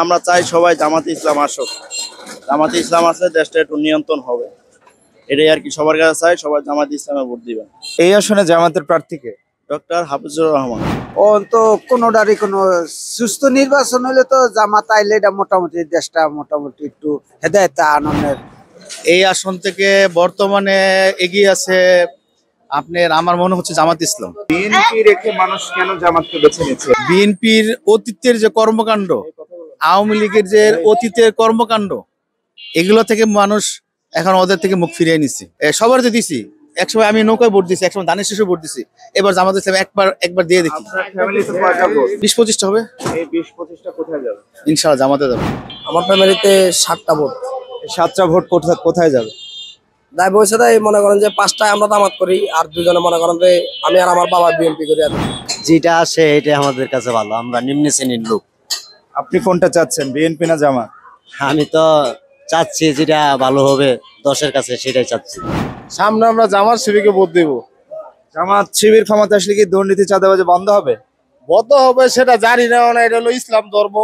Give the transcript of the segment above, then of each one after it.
আমরা চাই সবাই জামাতে ইসলাম আসুক। জামাতে ইসলাম আসলে দেশটা একটু নিয়ন্ত্রণ হবে, এটাই আর কি। সবার কাছে চাই সবাই জামাতে ইসলামে ভোট দিবেন। এই আসনে জামাতের প্রার্থীকে ডক্টর হাফিজুর রহমান। ও তো কোনোটারই কোনো সুস্থ নির্বাচন হলে তো জামাত আইলে এটা মোটামুটি দেশটা মোটামুটি একটু হেদায়েত আনন্দের। এই আসন থেকে বর্তমানে এগিয়ে আছে আপনার, আমার মনে হচ্ছে জামাত ইসলাম। বিএনপি রেখে মানুষ কেন জামাতকে বেছে নিচ্ছে? বিএনপির অতীতের যে কর্মকাণ্ড, আওয়ামী লীগের যে অতীতের কর্মকাণ্ড, এগুলো থেকে মানুষ এখন ওদের থেকে মুখ ফিরিয়ে নিচ্ছে। সবার যে দিছি, একসময় আমি নৌকায় ভোট দিছি, একসময় ধানের শীষে ভোট দিছি, এবার জামাত ইসলাম একবার দিয়ে দেখি। আপনার ফ্যামিলিতে কয়টা ভোট? 20-25টা হবে এই 20-25টা কোথায় যাবে? ইনশাআল্লাহ, জামাতে যাবে। আমার ফ্যামিলিতে 7টা ভোট। এই 7টা ভোট কোথায় যাবে? তাই বলছে তাই মনে করেন যে 5টায় আমরা জামাত করি, আর 2জনে মনে করেন যে আমি আর আমার বাবা বিএনপি করি। আর যেটা আসে এটা আমাদের কাছে ভালো, আমরা নিম্ন শ্রেণীর লোক। আপনি কোনটা চাচ্ছেন, বিএনপি না জামাত? আমি তো চাচ্ছি যেটা ভালো হবে দশের কাছে, সেটাই চাচ্ছি। সামনে আমরা জামাত শিবিরকে ভোট দেব। জামাত শিবির ক্ষমতা আসলে কি দুর্নীতি চাঁদাবাজি বন্ধ হবে? বদ্ধ হবে সেটা জানি না, এটা হলো ইসলাম ধর্ম।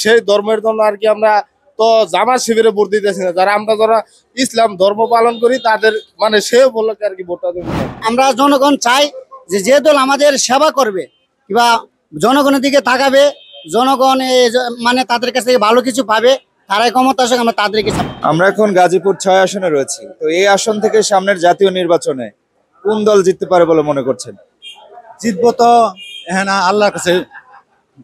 সেই ধর্মের জন্য আর কি আমরা তো জামাত শিবিরে ভোট দিতেছি না। আমরা যারা ইসলাম ধর্ম পালন করি তাদের মানে সে বললো আর কি ভোটটা দেবো। আমরা জনগণ চাই যে দল আমাদের সেবা করবে কিংবা জনগণের দিকে তাকাবে, জনগণ মানে তাদের কাছ থেকে ভালো কিছু পাবে, তারাই ক্ষমতা আসুক, আমরা তাদেরকে। আমরা এখন গাজীপুর 6 আসনে রয়েছি। তো এই আসন থেকে সামনের জাতীয় নির্বাচনে কোন দল জিততে পারে বলে মনে করছেন? জিতবো তো হ্যাঁ না, আল্লাহর কাছে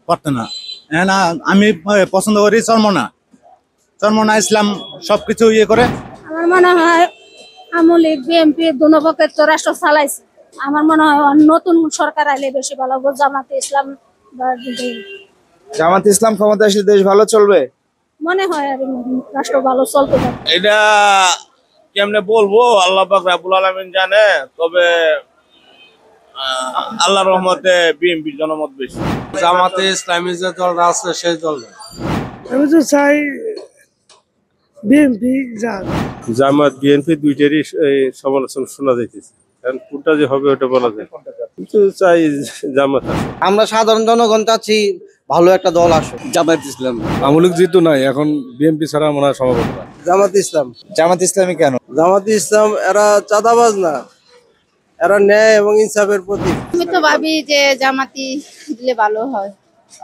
পারতো না। হ্যাঁ না, আমি পছন্দ করি চরমনা ইসলাম সবকিছু ইয়ে করে। আমার মনে হয় আওয়ামী লীগ বিএনপি দুনো পক্ষের তো রাষ্ট্র চালাইছে। আমার মনে হয় নতুন সরকার আইলে বেশি ভালো হবে। জামাতে ইসলাম জামাত ইসলাম ক্ষমতা আসলে দেশ ভালো চলবে মনে হয়, আর রাষ্ট্র ভালো চলতে পারে। এটা কেমনে বলবো, আল্লাহ পাক রব্বুল আলামিন জানে। তবে আল্লাহর রহমতে বিএনপির জনমত বেশি। জামাতে ইসলামী যে দলটা আছে সেই দল। আমি তো চাই বিএনপি যাক। জামাত বিএনপি দুইটারই সমালোচনা শোনা যাইতেছে, কারণ কোনটা যে হবে ওটা বলা যায়, কিন্তু চাই জামাত। আমরা সাধারণ জনগণ চাচ্ছি ভালো একটা দল আসুক। জামাত ইসলাম। আওয়ামী লীগ যেহেতু নাই, এখন বিএনপি ছাড়া মনে হয় সম্ভব না। জামাত ইসলাম। জামাত ইসলামী কেন? জামাত ইসলাম এরা চাঁদাবাজ না, এরা ন্যায় এবং ইনসাফের প্রতীক। আমি তো ভাবি যে জামাতি দিলে ভালো হয়।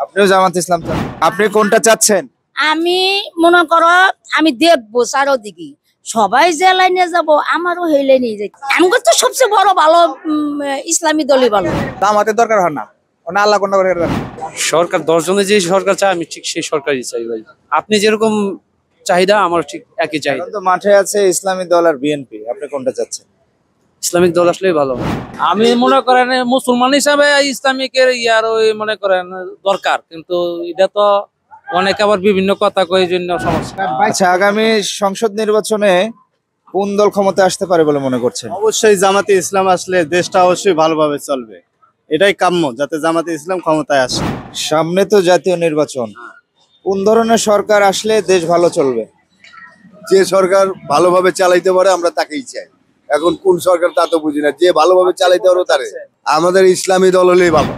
আপনিও জামাত ইসলাম চান? আপনি কোনটা চাচ্ছেন? আমি মনে করো আমি দেখবো চারোদিকে সবাই যে লাইনে যাব, আমারও সেই লাইনে যাই। আমার তো সবচেয়ে বড় ভালো ইসলামী দলই ভালো। আমাদের দরকার হয় না, ওনা আল্লাহ কোনটা করে দেন। সরকার 10 জনে যে সরকার চায় আমি ঠিক সেই সরকারই চাই ভাই। আপনি যেরকম চাহিদা আমার ঠিক একই চাহিদা। তো মাঠে আছে ইসলামী দল আর বিএনপি, আপনি কোনটা চাচ্ছেন? ইসলামিক দল আসলেই ভালো। আমি মনে করেন মুসলমান হিসাবে ইসলামিকের ইয়ার ওই মনে করেন দরকার, কিন্তু এটা তো অনেক আবার বিভিন্ন কথা কই জন্য সমস্যা। আচ্ছা, আগামী সংসদ নির্বাচনে কোন দল ক্ষমতা আসতে পারে বলে মনে করছেন? অবশ্যই জামাতে ইসলাম আসলে দেশটা অবশ্যই ভালোভাবে চলবে, এটাই কাম্য, যাতে জামাতে ইসলাম ক্ষমতায় আসে। সামনে তো জাতীয় নির্বাচন, কোন ধরনের সরকার আসলে দেশ ভালো চলবে? যে সরকার ভালোভাবে চালাইতে পারে আমরা তাকেই চাই। এখন কোন সরকার তা তো বুঝি না, যে ভালোভাবে চালাইতে পারো তারে। আমাদের ইসলামী দল হলেই ভালো।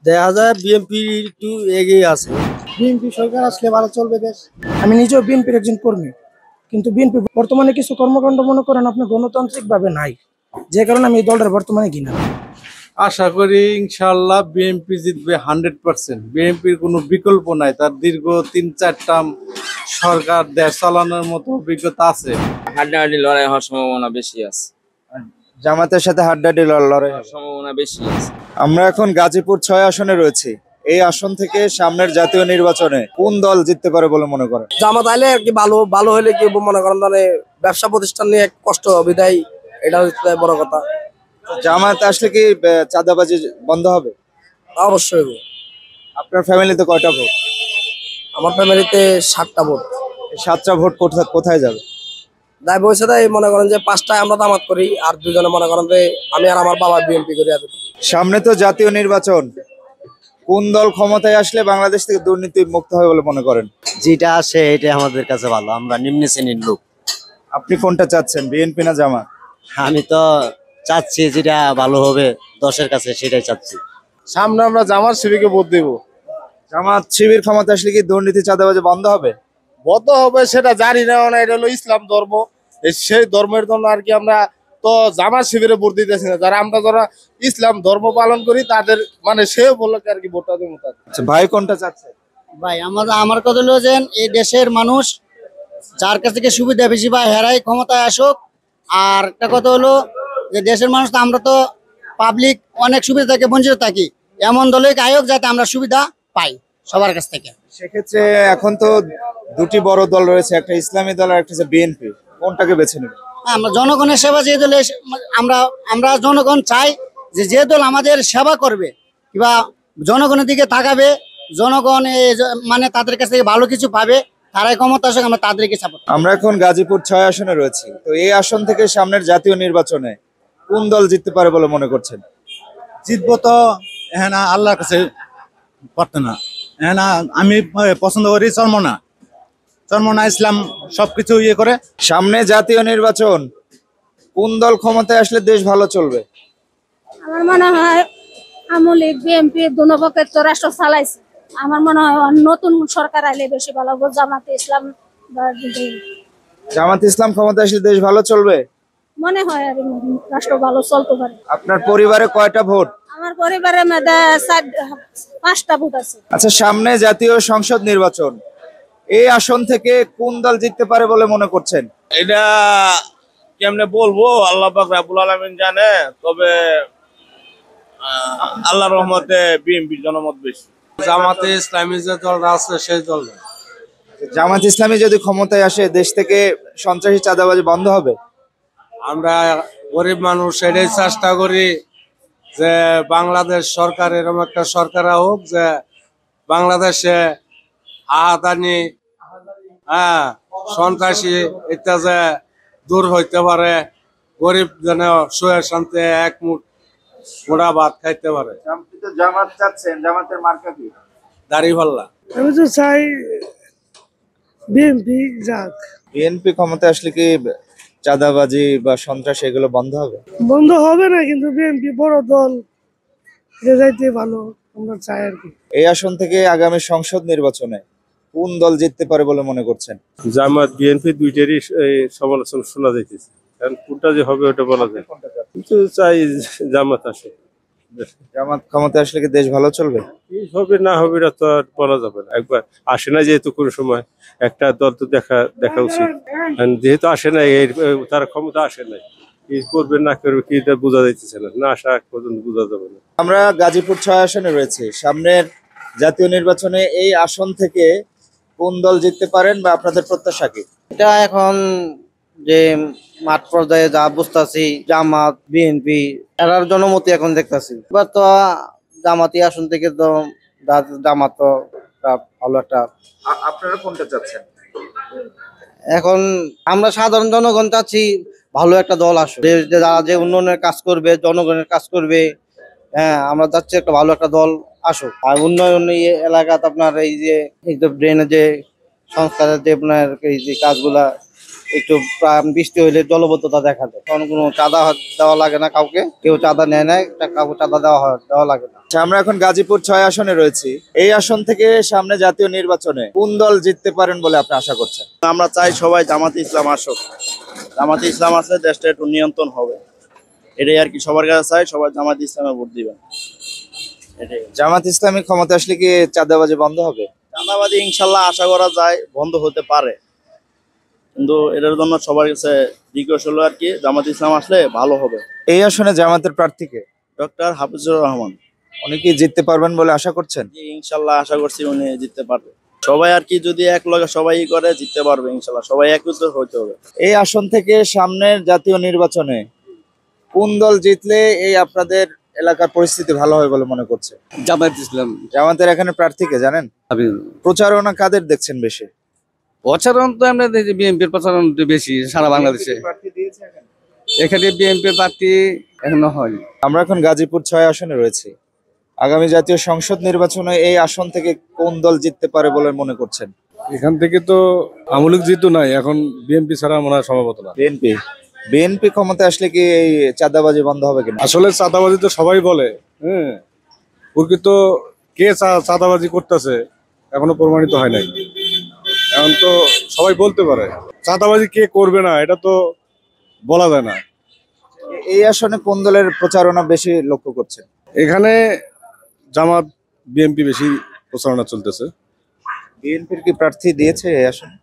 দেখা যায় বিএনপি একটু এগিয়ে আছে। বিএনপি সরকার আসলে ভালো চলবে দেশ। আমি নিজেও বিএনপির একজন কর্মী, কিন্তু বিএনপি বর্তমানে কিছু কর্মকাণ্ড মনে করেন আপনি গণতান্ত্রিক ভাবে নাই, যে কারণে আমি এই দলটার বর্তমানে ঘৃণা। আশা করি ইনশাআল্লাহ বিএনপি জিতবে 100%। বিএনপির কোনো বিকল্প নাই, তার দীর্ঘ 3-4 টার্ম সরকার দেশ চালানোর মতো অভিজ্ঞতা আছে। হাড্ডাহাড্ডি লড়াই হওয়ার সম্ভাবনা বেশি আছে। জামাতের সাথে হাড্ডাহাড্ডি লড়াই সম্ভাবনা বেশি আছে। আমরা এখন গাজীপুর 6 আসনে রয়েছি। এই আসন থেকে সামনের জাতীয় নির্বাচনে কোন দল জিততে পারে বলে মনে করেন? জামাত আইলে আর কি ভালো হলে কি মনে করেন মানে ব্যবসা প্রতিষ্ঠান নিয়ে কষ্ট হবে, তাই এটা হচ্ছে বড় কথা। জামাত আসলে কি চাঁদাবাজি বন্ধ হবে? অবশ্যই। আপনার ফ্যামিলিতে কয়টা ভোট? আমার ফ্যামিলিতে 7টা ভোট। 7টা ভোট কোথায় যাবে? তাই বলছে তাই মনে করেন যে 5টায় আমরা জামাত করি, আর 2জনে মনে করেন যে আমি আর আমার বাবা বিএনপি করি। আর সামনে তো জাতীয় নির্বাচন, কোন দল ক্ষমতায় আসলে বাংলাদেশ থেকে দুর্নীতি মুক্ত হবে বলে মনে করেন? যেটা আসে এটা আমাদের কাছে ভালো, আমরা নিম্ন শ্রেণীর লোক। আপনি কোনটা চাচ্ছেন, বিএনপি না জামাত? আমি তো চাচ্ছি যেটা ভালো হবে দশের কাছে, সেটাই চাচ্ছি। সামনে আমরা জামাত শিবিরকে ভোট দেব। জামাত শিবির ক্ষমতা আসলে কি দুর্নীতি চাঁদাবাজি বন্ধ হবে? বদ্ধ হবে সেটা জানি না, মানে এটা হলো ইসলাম ধর্ম, সেই ধর্মের জন্য আর কি আমরা তো জামাত শিবিরে ভোট দিতেছি না। যারা ইসলাম ধর্ম পালন করি তাদের মানে সে বললো আর কি ভোটটা দেবো। আচ্ছা, ভাই কোনটা চাচ্ছে? ভাই আমার কথা হলো যে এই দেশের মানুষ যার কাছ থেকে সুবিধা বেশি পায় হেরাই ক্ষমতায় আসুক। আর একটা কথা হলো যে দেশের মানুষ তো আমরা তো পাবলিক অনেক সুবিধা থেকে বঞ্চিত থাকি, এমন দলের আয়োগ যাতে আমরা সুবিধা পাই সবার কাছ থেকে। সেক্ষেত্রে এখন তো দুটি বড় দল রয়েছে, একটা ইসলামী দল আর একটা হচ্ছে বিএনপি, কোনটাকে বেছে নেবে? আমরা জনগণের সেবা যে দলে আমরা জনগণ চাই যে দল আমাদের সেবা করবে কিংবা জনগণের দিকে তাকাবে, জনগণ মানে তাদের কাছ থেকে ভালো কিছু পাবে, তারাই ক্ষমতা আসুক, আমরা তাদেরকে সাপোর্ট। আমরা এখন গাজীপুর 6 আসনে রয়েছি। তো এই আসন থেকে সামনের জাতীয় নির্বাচনে কোন দল জিততে পারে বলে মনে করছেন? জিতবো তো হ্যাঁ আল্লাহর কাছে পারত না। হ্যাঁ আমি পছন্দ করি চরমনা ইসলাম সবকিছু ইয়ে করে। সামনে জাতীয় নির্বাচন, কোন দল ক্ষমতায় আসলে দেশ ভালো চলবে? আমার মনে হয় আওয়ামী লীগ বিএনপি দুনো পক্ষের তো রাষ্ট্র চালাইছে, আমার মনে হয় নতুন সরকার আইলে বেশি ভালো হবে। জামাতে ইসলাম জামাত ইসলাম ক্ষমতায় আসলে দেশ ভালো চলবে মনে হয়, আর রাষ্ট্র ভালো চলতে পারে। আপনার পরিবারে কয়টা ভোট? আমার পরিবারের মধ্যে 5টা ভোট আছে। আচ্ছা, সামনে জাতীয় সংসদ নির্বাচন, এই আসন থেকে কোন দল জিততে পারে বলে মনে করছেন? এটা কেমনে বলবো, আল্লাহ পাক রাব্বুল আলামিন জানে। তবে আল্লাহর রহমতে বিএনপির জনমত বেশি। জামাতে ইসলামী যে দলটা আছে সেই দল। জামাত ইসলামী যদি ক্ষমতায় আসে দেশ থেকে সন্ত্রাসী চাঁদাবাজি বন্ধ হবে? আমরা গরিব মানুষ এটাই চেষ্টা করি যে বাংলাদেশ সরকার এরকম একটা সরকার হোক যে বাংলাদেশে আহাদানি সন্ত্রাসী ইত্যাদি দূর হইতে পারে, গরিব যেন সুখে শান্তি এক মুঠ মোড়া ভাত খাইতে পারে। জামাত চাচ্ছেন, জামাতের মার্কা কি? দাড়িপাল্লা। আমি তো চাই বিএনপি যাক। বিএনপি ক্ষমতায় আসলে কি চাঁদাবাজি বা সন্ত্রাস এগুলো বন্ধ হবে? বন্ধ হবে না, কিন্তু বিএনপি বড় দল, এটা যাইতে ভালো আমরা চাই আর কি। এই আসন থেকে আগামী সংসদ নির্বাচনে কোন দল জিততে পারে বলে মনে করছেন? জামাত বিএনপি দুইটারই সমালোচনা শোনা যাইতেছে, কারণ কোনটা যে হবে ওটা বলা যায়, কিন্তু চাই জামাত আসে। জামাত ক্ষমতায় আসলে কি দেশ ভালো চলবে? কি হবে না হবে এটা তো আর বলা যাবে না, একবার আসে না যেহেতু কোনো সময় একটা দল তো দেখা উচিত। যেহেতু আসে না, তার ক্ষমতা আসে নাই, কি করবে না করবে কি বোঝা যাইতেছে না আসা পর্যন্ত বোঝা যাবে না। আমরা গাজীপুর 6 আসনে রয়েছি। সামনের জাতীয় নির্বাচনে এই আসন থেকে কোন দল জিততে পারেন বা আপনাদের প্রত্যাশা কি? এটা এখন যে মাঠ পর্যায়ে যা বুঝতেছি, জামাত বিএনপি এরার জনমতি এখন দেখতেছি। এবার তো জামাতি আসন থেকে তো জামাত তো ভালো একটা। আপনারা কোনটা চাচ্ছেন? এখন আমরা সাধারণ জনগণ চাচ্ছি ভালো একটা দল আসবে, যারা যে উন্নয়নের কাজ করবে, জনগণের কাজ করবে। হ্যাঁ, আমরা চাচ্ছি একটা ভালো একটা দল আসুক। আর উন্নয়ন এলাকাতে আপনার এই যে ড্রেনের যে সংস্কারের যে আপনার এই যে কাজগুলা, একটু বৃষ্টি হইলে জলবদ্ধতা দেখা যায়, তখন কোনো চাঁদা দেওয়া লাগে না, কাউকে কেউ চাঁদা নেয় না, কাউকে চাঁদা দেওয়া লাগে না। আমরা এখন গাজীপুর 6 আসনে রয়েছি। এই আসন থেকে সামনে জাতীয় নির্বাচনে কোন দল জিততে পারেন বলে আপনি আশা করছেন? আমরা চাই সবাই জামাতে ইসলাম আসুক। জামাতে ইসলাম আসলে দেশটা একটু নিয়ন্ত্রণ হবে, এটাই আর কি সবার কাছে চাই, সবাই জামাতে ইসলামে ভোট দিবেন। এটাই। জামাত ইসলামী ক্ষমতা আসলে কি চাঁদাবাজি বন্ধ হবে? চাঁদাবাজি ইনশাল্লাহ আশা করা যায় বন্ধ হতে পারে, কিন্তু এটার জন্য সবার কাছে রিকোয়েস্ট হলো আর কি জামাত ইসলাম আসলে ভালো হবে। এই আসনে জামাতের প্রার্থীকে ডক্টর হাফিজুর রহমান, উনি কি জিততে পারবেন বলে আশা করছেন? ইনশাল্লাহ আশা করছি উনি জিততে পারবে। সবাই আর কি যদি এক লগে সবাই করে জিততে পারবে ইনশাল্লাহ, সবাই একত্র হইতে হবে। এই আসন থেকে সামনের জাতীয় নির্বাচনে কোন দল জিতলে এই আপনাদের এলাকার পরিস্থিতি ভালো হবে বলে মনে করছে? জামাত ইসলাম। জামাতের এখানে প্রার্থীকে জানেন? প্রচারণা কাদের দেখছেন বেশি? প্রচারণ তো আমরা বিএনপির প্রচারণ বেশি সারা বাংলাদেশে। এখানে বিএনপির প্রার্থী এখনো হয়। আমরা এখন গাজীপুর 6 আসনে রয়েছি। আগামী জাতীয় সংসদ নির্বাচনে এই আসন থেকে কোন দল জিততে পারে বলে মনে করছেন? এখান থেকে তো আওয়ামী লীগ জিতু নাই, এখন বিএনপি ছাড়া মনে হয় সম্ভবত না। বিএনপি ক্ষমতা আসলে কি এই চাঁদাবাজি বন্ধ হবে কিনা? আসলে চাঁদাবাজি তো সবাই বলে, হ্যাঁ, প্রকৃত কে চাঁদাবাজি করতেছে এখনো প্রমাণিত হয় নাই। এখন তো সবাই বলতে পারে, চাঁদাবাজি কে করবে না এটা তো বলা যায় না। এই আসনে কোন দলের প্রচারণা বেশি লক্ষ্য করছেন? এখানে জামাত বিএনপি বেশি প্রচারণা চলতেছে। বিএনপির কি প্রার্থী দিয়েছে এই আসনে?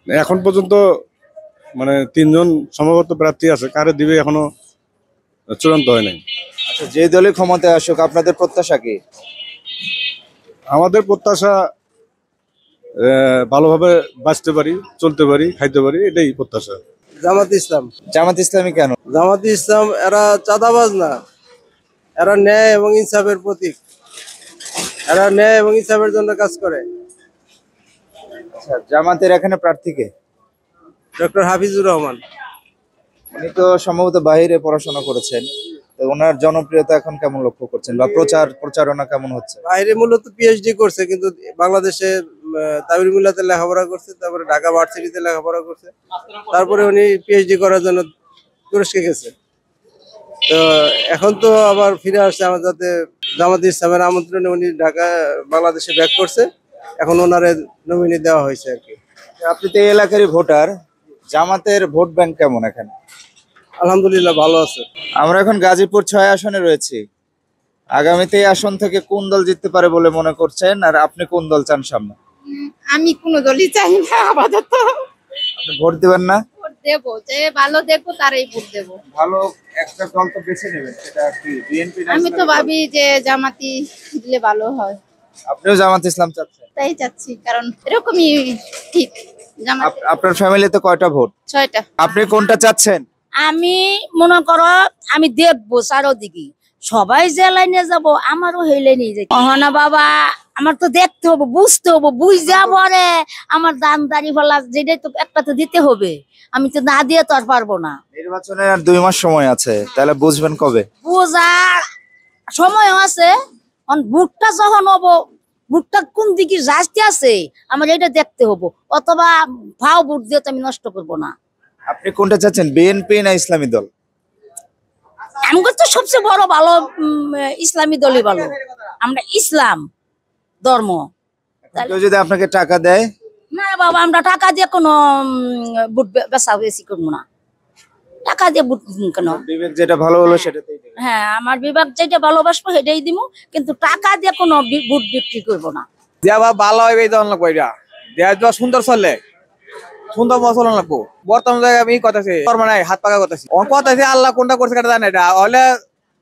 এখন পর্যন্ত মানে 3 জন সম্ভবত প্রার্থী আছে, কারে দিবে এখনো চূড়ান্ত হয় নাই। আচ্ছা, যে দলই ক্ষমতায় আসুক আপনাদের প্রত্যাশা কি? আমাদের প্রত্যাশা ভালোভাবে বাঁচতে পারি, চলতে পারি, খাইতে পারি, এটাই প্রত্যাশা। জামাত ইসলাম। জামাত ইসলামী কেন? জামাত ইসলাম এরা চাঁদাবাজ না, এরা ন্যায় এবং ইনসাফের প্রতীক। এরা ন্যায় এবং ইনসাফের জন্য কাজ করে। আচ্ছা, জামাতের এখানে প্রার্থী কে? ডক্টর হাফিজুর রহমান। উনি তো সম্ভবত বাইরে পড়াশোনা করেছেন, তো ওনার জনপ্রিয়তা এখন কেমন লক্ষ্য করছেন বা প্রচারণা কেমন হচ্ছে? বাইরে মূলত পিএইচডি করছে, কিন্তু বাংলাদেশে তামিলমিল্লাতে লেখাপড়া করছে, তারপরে ঢাকা ভার্সিটিতে লেখাপড়া করছে, তারপরে উনি পিএইচডি করার জন্য তুরস্কে গেছে। তো এখন তো আবার ফিরে আসছে আমার যাতে জামাত ইসলামের আমন্ত্রণে উনি ঢাকা বাংলাদেশে ব্যাক করছে, এখন ওনারে নমিনি দেওয়া হয়েছে আর কি। আপনি তো এই এলাকারই ভোটার, জামাতের ভোট ব্যাংক কেমন এখানে? আলহামদুলিল্লাহ ভালো আছে। আমরা এখন গাজীপুর 6 আসনে রয়েছি। আগামীতে এই আসন থেকে কোন দল জিততে পারে বলে মনে করছেন, আর আপনি কোন দল চান সামনে? আমি কোনো দলই চাই না আপাতত। আপনি ভোট দিবেন না? ভোট দেবো, যে ভালো দেখবো তারাই ভোট দেবো। ভালো একটা দল তো বেছে নেবেন, সেটা কি বিএনপি? আমি তো ভাবি যে জামাতি দিলে ভালো হয়। আপনিও জামাত ইসলাম চাচ্ছেন? তাই চাচ্ছি, কারণ এরকমই ঠিক। জামাত আপনার ফ্যামিলিতে কয়টা ভোট? 6টা। আপনি কোনটা চাচ্ছেন? আমি মনে করো আমি দেখবো চারোদিকে সবাই যে লাইনে যাব, আমারও সেই লাইনে যাই। না বাবা, আমার তো দেখতে হবে, বুঝতে হবে, বুঝা পরে আমার দান দাড়ি ফেলা যেটাই তো একটা তো দিতে হবে। আমি তো না দিয়ে তো আর পারবো না। নির্বাচনের আর 2 মাস সময় আছে, তাহলে বুঝবেন কবে? বুঝার সময় আছে, ভোটটা যখন হবো, ভোটটা কোন দিকে যাচ্ছে আছে আমার এটা দেখতে হবো, অথবা ভাও ভোট দিয়ে তো আমি নষ্ট করবো না। আপনি কোনটা চাচ্ছেন, বিএনপি না ইসলামী দল? আমার তো সবচেয়ে বড় ভালো ইসলামী দলই ভালো। আমরা ইসলাম ধর্ম। কেউ যদি আপনাকে টাকা দেয়? না বাবা, আমরা টাকা দিয়ে কোনো ভোট বেচা বেশি করবো না। টাকা দিয়ে ভোট কেন? বিবেক যেটা ভালো হলো সেটাতেই দেবেন। হ্যাঁ, আমার বিভাগ যেটা ভালোবাসবো সেটাই দিব, কিন্তু টাকা দিয়ে কোনো ভোট বিক্রি করবো না। দেওয়া ভালো হবে দেওয়া সুন্দর চললে সুন্দর চলন লাগবো। বর্তমান জায়গায় আমি কথা নাই, হাত পাকা কথাছি কথা আল্লাহ কোনটা করছে কেটে জানে এটা হলে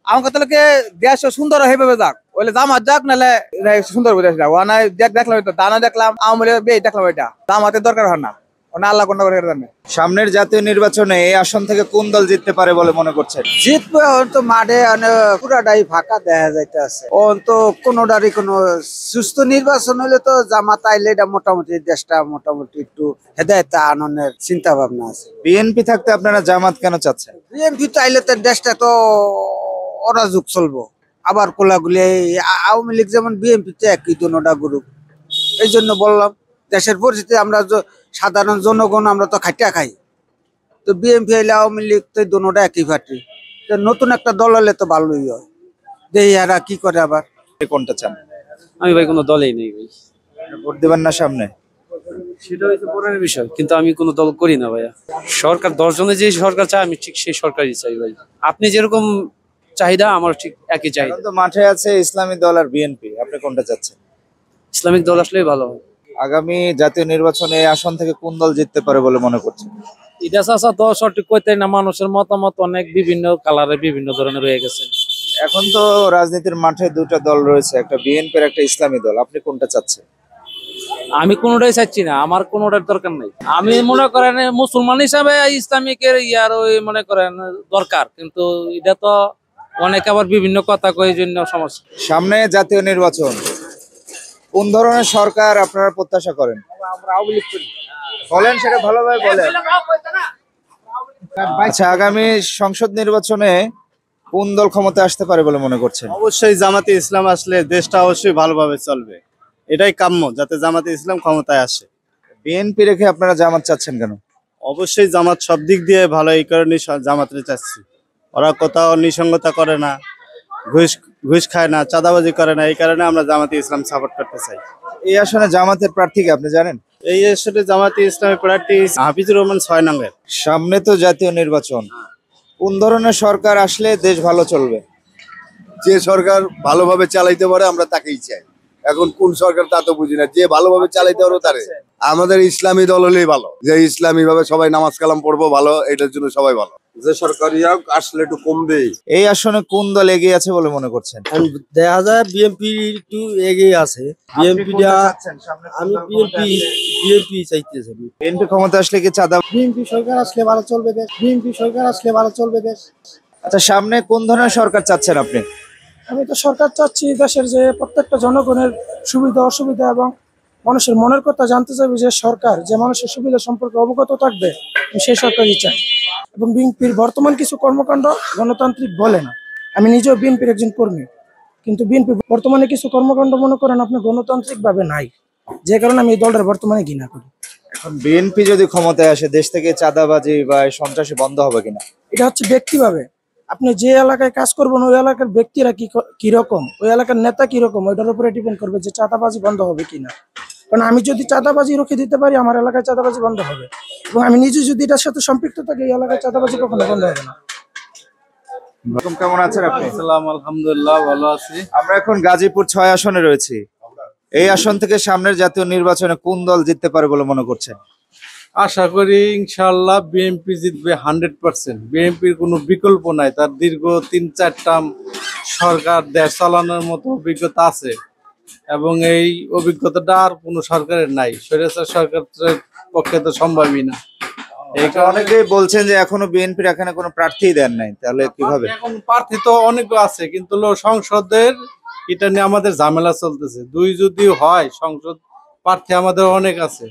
আমার কথা লোকে দেশ সুন্দর হইবে যাক, ওইলে জামাত যাক, নাহলে সুন্দর দেখলাম দানা দেখলাম, আওয়ামী লীগ দেখলাম, এটা জামাতের দরকার হয় না, আল্লাহ কোনটা করে জানে। সামনের জাতীয় নির্বাচনে এই আসন থেকে কোন দল জিততে পারে বলে মনে করছেন? জিতবে, তো মাঠে পুরাটাই ফাঁকা দেখা যাইতেছে। তো কোনোটারই কোনো সুস্থ নির্বাচন হলে তো জামাত আইলে এটা মোটামুটি দেশটা মোটামুটি একটু হেদায়েত আনন্দের চিন্তা ভাবনা আছে। বিএনপি থাকতে আপনারা জামাত কেন চাচ্ছেন? বিএনপি তো আইলে তো দেশটা তো অরাজক চলবো, আবার কোলাগুলি আওয়ামী লীগ যেমন বিএনপি তো একই দুটা গ্রুপ। এই জন্য বললাম দেশের পরিস্থিতি আমরা সাধারণ জনগণ আমরা তো খাটিয়া খাই, তো বিএনপি আইলে আওয়ামী লীগ তো দুটা একই পার্টি, তো নতুন একটা দল হলে তো ভালোই হয়। দেখি এরা কি করে। আবার কোনটা চান? আমি ভাই কোনো দলেই নেই ভাই। ভোট দিবেন না সামনে? সেটা হচ্ছে পরের বিষয়, কিন্তু আমি কোনো দল করি না ভাইয়া। সরকার 10 জনে যে সরকার চায় আমি ঠিক সেই সরকারই চাই ভাই। আপনি যেরকম চাহিদা আমার ঠিক একই চাহিদা। তো মাঠে আছে ইসলামী দল আর বিএনপি, আপনি কোনটা চাচ্ছেন? ইসলামিক দল আসলেই ভালো হয়। আগামী জাতীয় নির্বাচনে এই আসন থেকে কোন দল জিততে পারে বলে মনে করছেন? এটা চাচা তো সঠিক কইতে না, মানুষের মতামত অনেক বিভিন্ন কালারে বিভিন্ন ধরনের রয়ে গেছে। এখন তো রাজনীতির মাঠে 2টা দল রয়েছে, একটা বিএনপি আর একটা ইসলামী দল, আপনি কোনটা চাচ্ছেন? আমি কোনোটাই চাচ্ছি না, আমার কোনোটার দরকার নাই। আমি মনে করেন মুসলমান হিসাবে ইসলামিকের ইয়ার ওই মনে করেন দরকার, কিন্তু এটা তো অনেক আবার বিভিন্ন কথা কই জন্য সমস্যা। সামনে জাতীয় নির্বাচন, কোন ধরনের সরকার আপনারা প্রত্যাশা করেন? আমরা আওয়ামী লীগ করি। বলেন, সেটা ভালোভাবে বলেন। আচ্ছা, আগামী সংসদ নির্বাচনে কোন দল ক্ষমতায় আসতে পারে বলে মনে করছেন? অবশ্যই জামাতে ইসলাম আসলে দেশটা অবশ্যই ভালোভাবে চলবে, এটাই কাম্য, যাতে জামাতে ইসলাম ক্ষমতায় আসে। বিএনপি রেখে আপনারা জামাত চাচ্ছেন কেন? অবশ্যই জামাত সব দিক দিয়ে ভালো, এই কারণে জামাতে চাচ্ছি। ওরা কোথাও নিঃসঙ্গতা করে না, ঘুষ ঘুষ খায় না, চাঁদাবাজি করে না, এই কারণে আমরা জামাতে ইসলাম সাপোর্ট করতে চাই। এই আসনে জামাতের প্রার্থী কি আপনি জানেন? এই আসলে জামাতে ইসলামের প্রার্থী হাফিজুর রহমান 6 নংয়ের। সামনে তো জাতীয় নির্বাচন, কোন ধরনের সরকার আসলে দেশ ভালো চলবে? যে সরকার ভালোভাবে চালাইতে পারে আমরা তাকেই চাই। এখন কোন সরকার তা তো বুঝি না, যে ভালোভাবে চালাইতে পারো তারে। আমাদের ইসলামী দল হলেই ভালো, যে ইসলামী ভাবে সবাই নামাজ কালাম পড়বো ভালো, এটার জন্য সবাই ভালো। যে সরকারি আসলে একটু কমবে। এই আসনে কোন দল এগিয়ে আছে বলে মনে করছেন? দেখা যায় বিএনপি একটু এগিয়ে আছে। বিএনপিটা আমি বিএনপি চাইতেছি। বিএনপি ক্ষমতা আসলে কি চাঁদা? বিএনপি সরকার আসলে ভালো চলবে দেশ, বিএনপি সরকার আসলে ভালো চলবে দেশ। আচ্ছা, সামনে কোন ধরনের সরকার চাচ্ছেন আপনি? আমি তো সরকার চাচ্ছি দেশের যে প্রত্যেকটা জনগণের সুবিধা অসুবিধা এবং মানুষের মনের কথা জানতে চাইবে, যে সরকার যে মানুষের সুবিধা সম্পর্কে অবগত থাকবে, আমি সেই সরকারই চাই। এবং বিএনপির বর্তমান কিছু কর্মকাণ্ড গণতান্ত্রিক বলে না। আমি নিজেও বিএনপির একজন কর্মী, কিন্তু বিএনপির বর্তমানে কিছু কর্মকাণ্ড মনে করেন আপনি গণতান্ত্রিক ভাবে নাই, যে কারণে আমি এই দলটার বর্তমানে ঘৃণা করি। এখন বিএনপি যদি ক্ষমতায় আসে, দেশ থেকে চাঁদাবাজি বা সন্ত্রাসী বন্ধ হবে কিনা? এটা হচ্ছে ব্যক্তিভাবে। আপনি যে এলাকায় কাজ করবেন ওই এলাকার ব্যক্তিরা কিরকম, ওই এলাকার নেতা কিরকম, ওইটার উপরে ডিপেন্ড করবে যে চাঁদাবাজি বন্ধ হবে কিনা। কারণ আমি যদি চাঁদাবাজি রুখে দিতে পারি, আমার এলাকায় চাঁদাবাজি বন্ধ হবে, এবং আমি নিজে যদি এটার সাথে সম্পৃক্ত থাকি, এই এলাকায় চাঁদাবাজি কখনো বন্ধ হবে না। কেমন আছেন আপনি? আলহামদুলিল্লাহ, ভালো আছি। আমরা এখন গাজীপুর 6 আসনে রয়েছি। এই আসন থেকে সামনের জাতীয় নির্বাচনে কোন দল জিততে পারে বলে মনে করছেন? আশা করি ইনশাআল্লাহ বিএনপি জিতবে 100%। বিএনপির কোনো বিকল্প নাই, তার দীর্ঘ 3-4 টার্ম সরকার দেশ চালানোর মতো অভিজ্ঞতা আছে, এবং এই অভিজ্ঞতাটা আর কোনো সরকারের নাই। স্বৈরাচার সরকারের পক্ষে তো সম্ভবই না। অনেকেই বলছেন যে এখনো বিএনপির এখানে কোনো প্রার্থী দেন নাই, তাহলে কিভাবে? এখন প্রার্থী তো অনেক আছে, কিন্তু সংসদের এটা নিয়ে আমাদের ঝামেলা চলতেছে। 2 যদি হয় সংসদ প্রার্থী আমাদের অনেক আছে,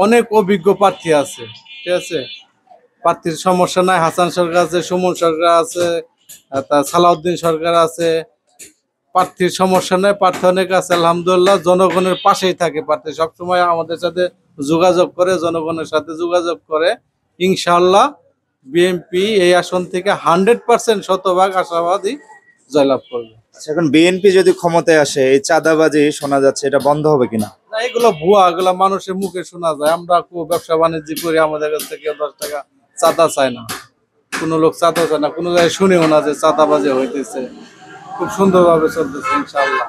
অনেক অভিজ্ঞ প্রার্থী আছে, ঠিক আছে। প্রার্থীর সমস্যা নাই। হাসান সরকার আছে, সুমন সরকার আছে, সালাউদ্দিন সরকার আছে। প্রার্থীর সমস্যা নাই, প্রার্থী অনেক আছে। আলহামদুলিল্লাহ, জনগণের পাশেই থাকে প্রার্থী, সবসময় আমাদের সাথে যোগাযোগ করে, জনগণের সাথে যোগাযোগ করে। ইনশাআল্লাহ বিএনপি এই আসন থেকে 100% শতভাগ আশাবাদী জয়লাভ করবে। এখন বিএনপি যদি ক্ষমতায় আসে, এই চাঁদাবাজি শোনা যাচ্ছে, এটা বন্ধ হবে কিনা? না, এগুলো ভুয়া, এগুলো মানুষের মুখে শোনা যায়। আমরা ব্যবসা বাণিজ্য করি, আমাদের কাছ থেকে 10 টাকা চাঁদা চায় না, কোনো লোক চাঁদা চায় না, কোনো জায়গায় শুনেও না যে চাঁদাবাজি হইতেছে। খুব সুন্দরভাবে চলতেছে ইনশাআল্লাহ।